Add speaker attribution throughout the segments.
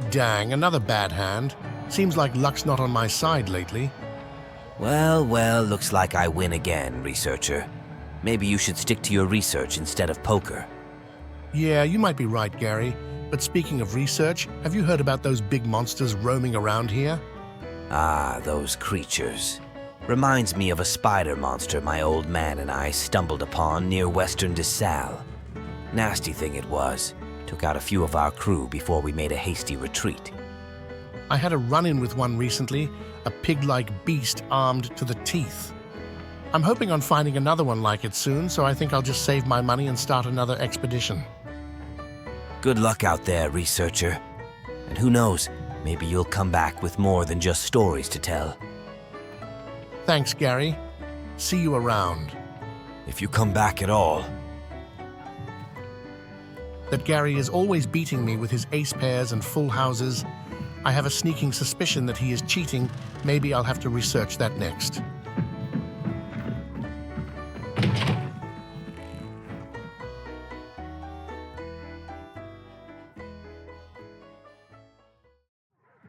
Speaker 1: Dang, another bad hand. Seems like luck's not on my side lately.
Speaker 2: Well, looks like I win again, researcher. Maybe you should stick to your research instead of poker.
Speaker 1: Yeah, you might be right, Gary. But speaking of research, have you heard about those big monsters roaming around here?
Speaker 2: Ah, those creatures. Reminds me of a spider monster my old man and I stumbled upon near western DeSalle. Nasty thing it was. Took out a few of our crew before we made a hasty retreat.
Speaker 1: I had a run-in with one recently, a pig-like beast armed to the teeth. I'm hoping on finding another one like it soon, so I think I'll just save my money and start another expedition.
Speaker 2: Good luck out there, researcher. And who knows, maybe you'll come back with more than just stories to tell.
Speaker 1: Thanks, Gary. See you around.
Speaker 2: If you come back at all.
Speaker 1: That Gary is always beating me with his ace pairs and full houses. I have a sneaking suspicion that he is cheating. Maybe I'll have to research that next.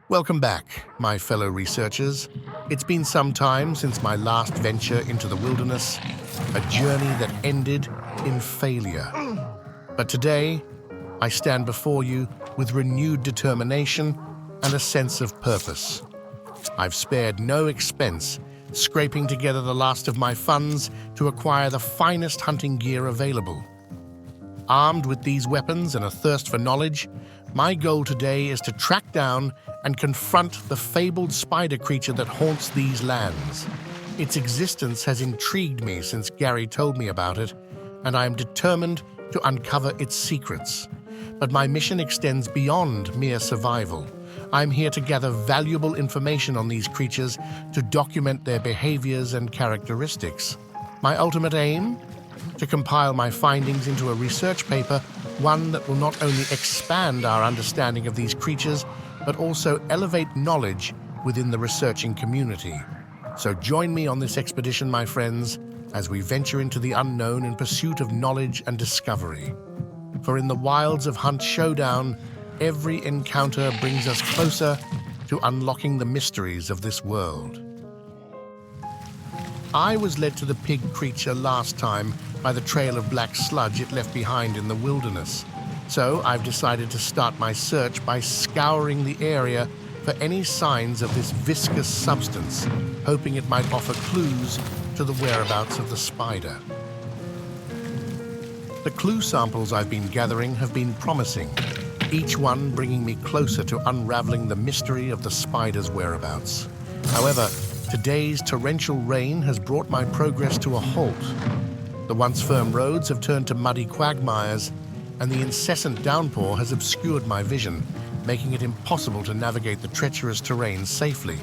Speaker 1: Welcome back, my fellow researchers. It's been some time since my last venture into the wilderness, a journey that ended in failure. But today, I stand before you with renewed determination and a sense of purpose. I've spared no expense, scraping together the last of my funds to acquire the finest hunting gear available. Armed with these weapons and a thirst for knowledge, my goal today is to track down and confront the fabled spider creature that haunts these lands. Its existence has intrigued me since Gary told me about it, and I am determined to uncover its secrets. But my mission extends beyond mere survival. I'm here to gather valuable information on these creatures to document their behaviors and characteristics. My ultimate aim? To compile my findings into a research paper, one that will not only expand our understanding of these creatures, but also elevate knowledge within the researching community. So join me on this expedition, my friends, as we venture into the unknown in pursuit of knowledge and discovery. For in the wilds of Hunt Showdown, every encounter brings us closer to unlocking the mysteries of this world. I was led to the pig creature last time by the trail of black sludge it left behind in the wilderness. So I've decided to start my search by scouring the area for any signs of this viscous substance, hoping it might offer clues to the whereabouts of the spider. The clue samples I've been gathering have been promising, each one bringing me closer to unraveling the mystery of the spider's whereabouts. However, today's torrential rain has brought my progress to a halt. The once firm roads have turned to muddy quagmires, and the incessant downpour has obscured my vision, making it impossible to navigate the treacherous terrain safely.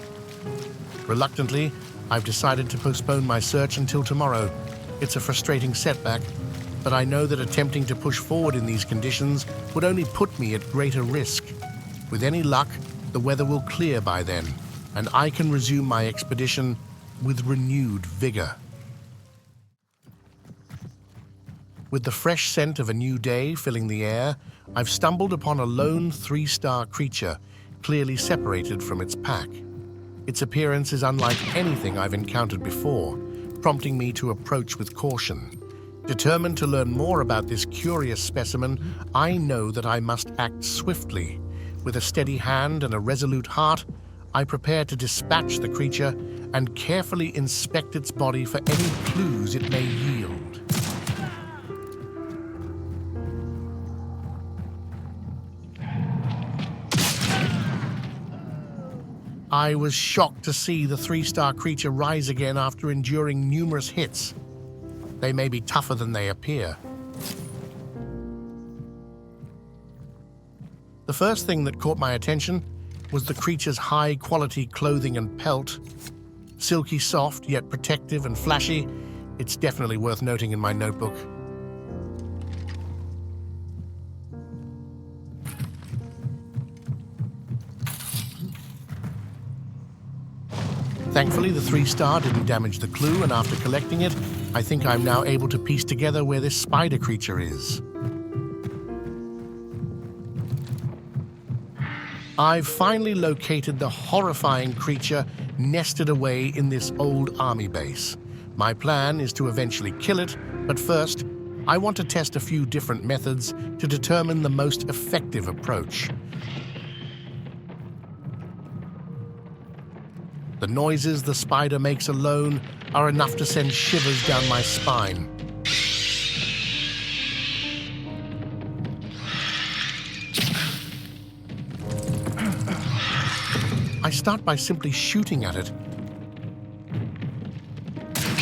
Speaker 1: Reluctantly, I've decided to postpone my search until tomorrow. It's a frustrating setback, but I know that attempting to push forward in these conditions would only put me at greater risk. With any luck, the weather will clear by then, and I can resume my expedition with renewed vigor. With the fresh scent of a new day filling the air, I've stumbled upon a lone 3-star creature, clearly separated from its pack. Its appearance is unlike anything I've encountered before, prompting me to approach with caution. Determined to learn more about this curious specimen, I know that I must act swiftly. With a steady hand and a resolute heart, I prepare to dispatch the creature and carefully inspect its body for any clues it may yield. I was shocked to see the 3-star creature rise again after enduring numerous hits. They may be tougher than they appear. The first thing that caught my attention was the creature's high-quality clothing and pelt. Silky soft, yet protective and flashy, it's definitely worth noting in my notebook. Thankfully, the 3-star didn't damage the clue, and after collecting it, I think I'm now able to piece together where this spider creature is. I've finally located the horrifying creature nested away in this old army base. My plan is to eventually kill it, but first, I want to test a few different methods to determine the most effective approach. The noises the spider makes alone are enough to send shivers down my spine. I start by simply shooting at it.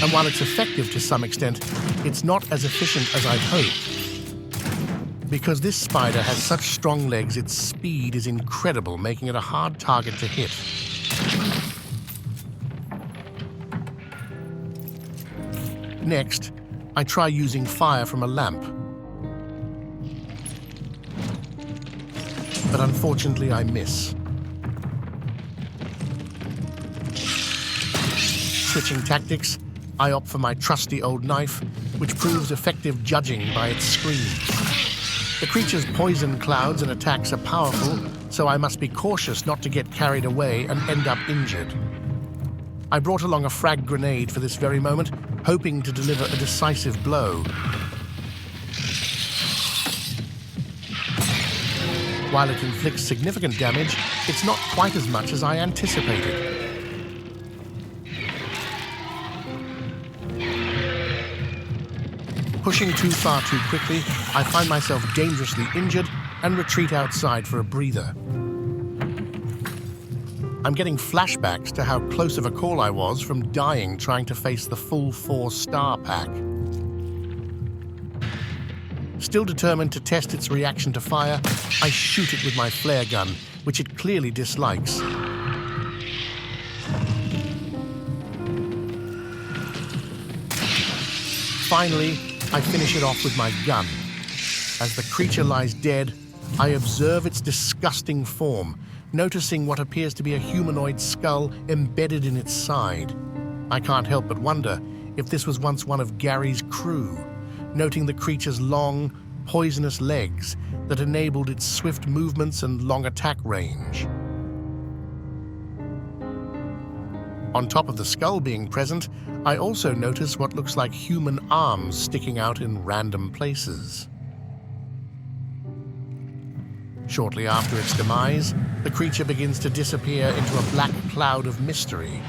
Speaker 1: And while it's effective to some extent, it's not as efficient as I'd hoped. Because this spider has such strong legs, its speed is incredible, making it a hard target to hit. Next, I try using fire from a lamp. But unfortunately, I miss. Switching tactics, I opt for my trusty old knife, which proves effective judging by its screams. The creature's poison clouds and attacks are powerful, so I must be cautious not to get carried away and end up injured. I brought along a frag grenade for this very moment, hoping to deliver a decisive blow. While it inflicts significant damage, it's not quite as much as I anticipated. Pushing too far too quickly, I find myself dangerously injured and retreat outside for a breather. I'm getting flashbacks to how close of a call I was from dying trying to face the full 4-star pack. Still determined to test its reaction to fire, I shoot it with my flare gun, which it clearly dislikes. Finally, I finish it off with my gun. As the creature lies dead, I observe its disgusting form, noticing what appears to be a humanoid skull embedded in its side. I can't help but wonder if this was once one of Gary's crew, noting the creature's long, poisonous legs that enabled its swift movements and long attack range. On top of the skull being present, I also notice what looks like human arms sticking out in random places. Shortly after its demise, the creature begins to disappear into a black cloud of mystery.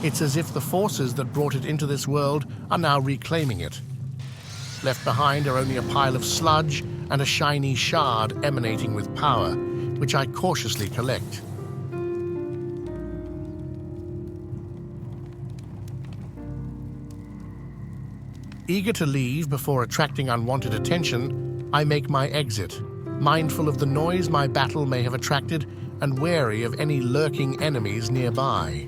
Speaker 1: It's as if the forces that brought it into this world are now reclaiming it. Left behind are only a pile of sludge and a shiny shard emanating with power, which I cautiously collect. Eager to leave before attracting unwanted attention, I make my exit, mindful of the noise my battle may have attracted and wary of any lurking enemies nearby.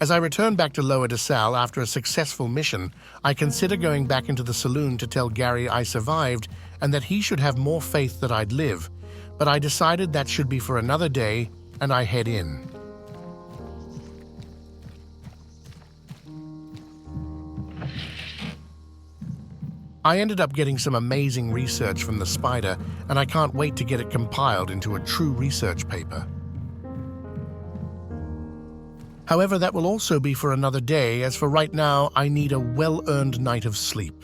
Speaker 1: As I return back to Lower DeSalle after a successful mission, I consider going back into the saloon to tell Gary I survived and that he should have more faith that I'd live, but I decided that should be for another day, and I head in. I ended up getting some amazing research from the spider, and I can't wait to get it compiled into a true research paper. However, that will also be for another day, as for right now, I need a well-earned night of sleep.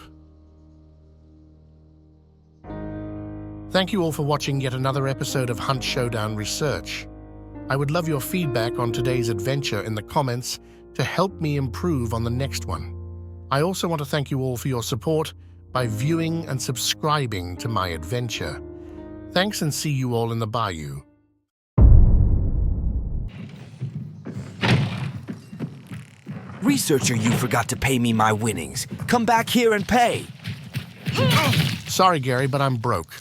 Speaker 1: Thank you all for watching yet another episode of Hunt Showdown Research. I would love your feedback on today's adventure in the comments to help me improve on the next one. I also want to thank you all for your support by viewing and subscribing to my adventure. Thanks, and see you all in the bayou.
Speaker 2: Researcher, you forgot to pay me my winnings. Come back here and pay.
Speaker 1: Sorry, Gary, but I'm broke.